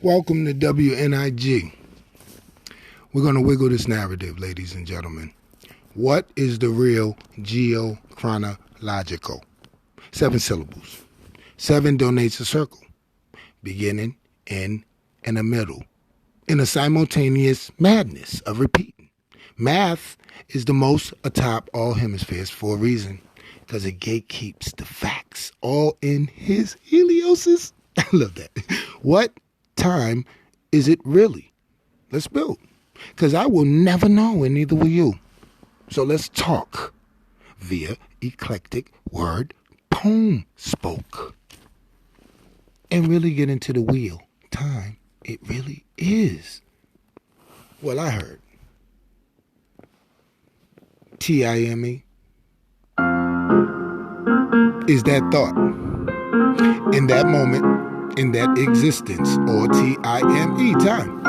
Welcome to WNIG. We're going to wiggle this narrative, ladies and gentlemen. What is the real geochronological? 7 syllables. 7 donates a circle. Beginning, end, and a middle. In a simultaneous madness of repeating. Math is the most atop all hemispheres for a reason. Because it gatekeeps the facts all in his heliosis. I love that. What time is it really? Let's build. Because I will never know, and neither will you. So let's talk via eclectic word poem spoke. And really get into the wheel. Time, it really is. Well, I heard. T-I-M-E. Is that thought. In that moment, in that existence, or T-I-M-E, time.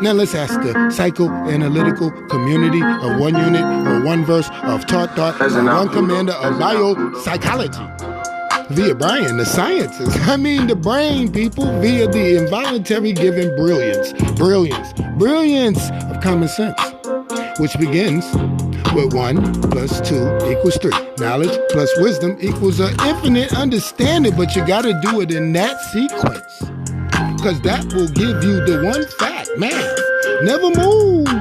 Now let's ask the psychoanalytical community of one unit or one verse of taught thought or one commander of biopsychology. Via Brian, the sciences. I mean the brain, people, via the involuntary given brilliance of common sense, which begins with 1 plus 2 equals 3. Knowledge plus wisdom equals an infinite understanding, but you gotta do it in that sequence. Because that will give you the one fact. Math never moves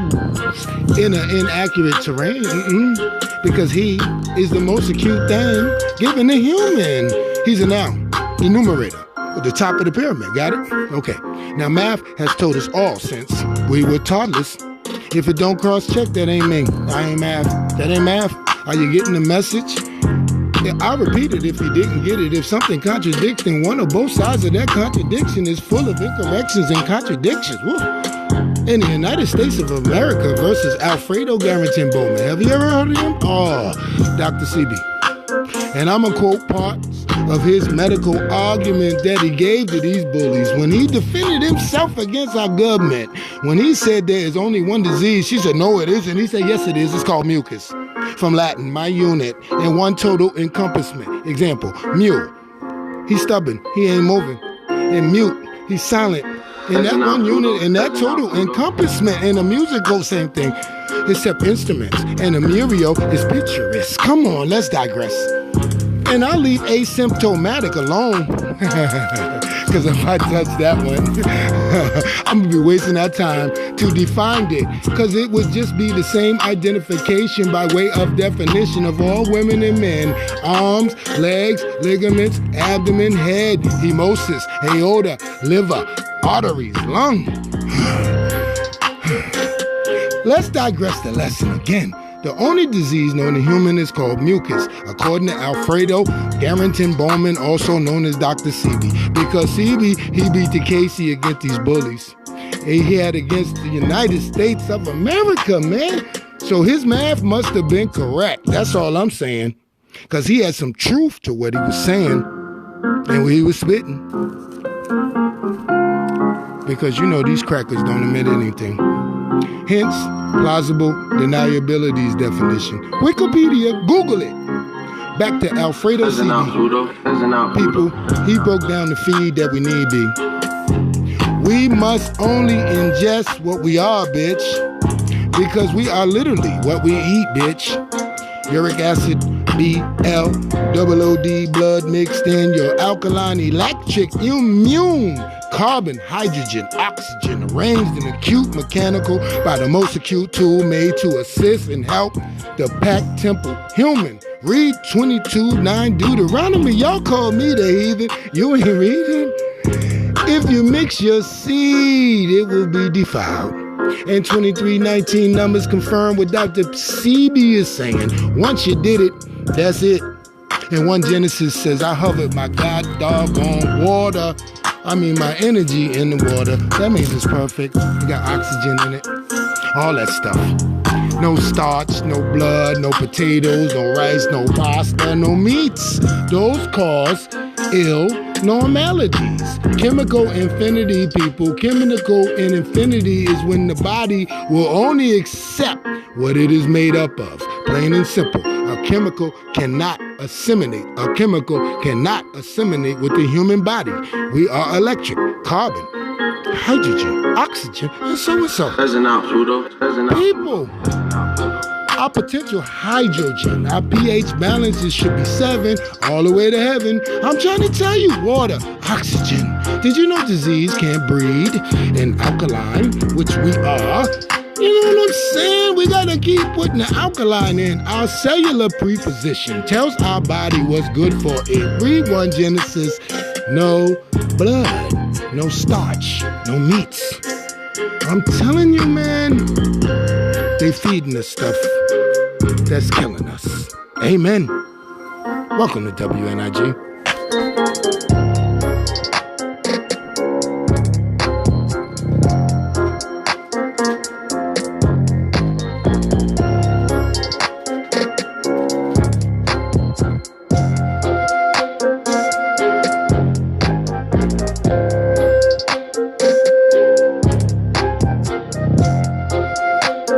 in an inaccurate terrain. Because he is the most acute thing given the human. He's a noun, enumerator, at the top of the pyramid. Got it? Okay. Now math has told us all since we were toddlers. If it don't cross-check, that ain't me. I ain't math. That ain't math. Are you getting the message? I'll repeat it if you didn't get it. If something contradicts, then one or both sides of that contradiction is full of incorrections and contradictions. Woo. In the United States of America versus Alfredo Garrington Bowman. Have you ever heard of him? Oh, Dr. CB. And I'm going to quote parts of his medical argument that he gave to these bullies when he defended himself against our government. When he said there is only one disease, she said, no, it isn't. He said, yes, it is. It's called mucus. From Latin, my unit, and one total encompassment. Example, mule. He's stubborn. He ain't moving. And mute. He's silent. In that one unit, and that total encompassment. And the musical, same thing. Except instruments. And the Muriel is picturesque. Come on, let's digress. And I'll leave asymptomatic alone. Because if I touch that one, I'm going to be wasting our time to define it. Because it would just be the same identification by way of definition of all women and men. Arms, legs, ligaments, abdomen, head, hemosis, aorta, liver, arteries, lung. Let's digress the lesson again. The only disease known to human is called mucus, according to Alfredo Garrington Bowman, also known as Dr. CB. Because CB, he beat the Casey against these bullies. He had against the United States of America, man. So his math must have been correct. That's all I'm saying. Because he had some truth to what he was saying and what he was spitting. Because, you know, these crackers don't admit anything. Hence, plausible deniability's definition. Wikipedia, Google it. Back to Alfredo CB. People, he broke down the feed that we need, B. We must only ingest what we are, bitch. Because we are literally what we eat, bitch. Uric acid, BL, blood mixed in your alkaline electric immune. Carbon, hydrogen, oxygen, arranged in acute mechanical by the most acute tool made to assist and help the packed temple human. Read 22:9 Deuteronomy. Y'all call me the heathen. You ain't reading. If you mix your seed, it will be defiled. And 23:19 numbers confirm what Dr. CB is saying. Once you did it, that's it. And 1 Genesis says, I hovered my god doggone water. My energy in the water. That means it's perfect. You got oxygen in it. All that stuff. No starch, no blood, no potatoes, no rice, no pasta, no meats. Those cause ill normalities. Chemical infinity, people. Chemical in infinity is when the body will only accept what it is made up of. Plain and simple. A chemical cannot assimilate. A chemical cannot assimilate with the human body. We are electric, carbon, hydrogen, oxygen, and so and so. Peasant out, Pluto. Peasant out. People, our potential hydrogen, our pH balances should be 7 all the way to heaven. I'm trying to tell you, water, oxygen. Did you know disease can't breed in alkaline, which we are? You know what I'm saying? We gotta keep putting the alkaline in. Our cellular preposition tells our body what's good for it. Read 1 Genesis. No blood, no starch, no meats. I'm telling you, man, they feeding us stuff that's killing us. Amen. Welcome to WNIG.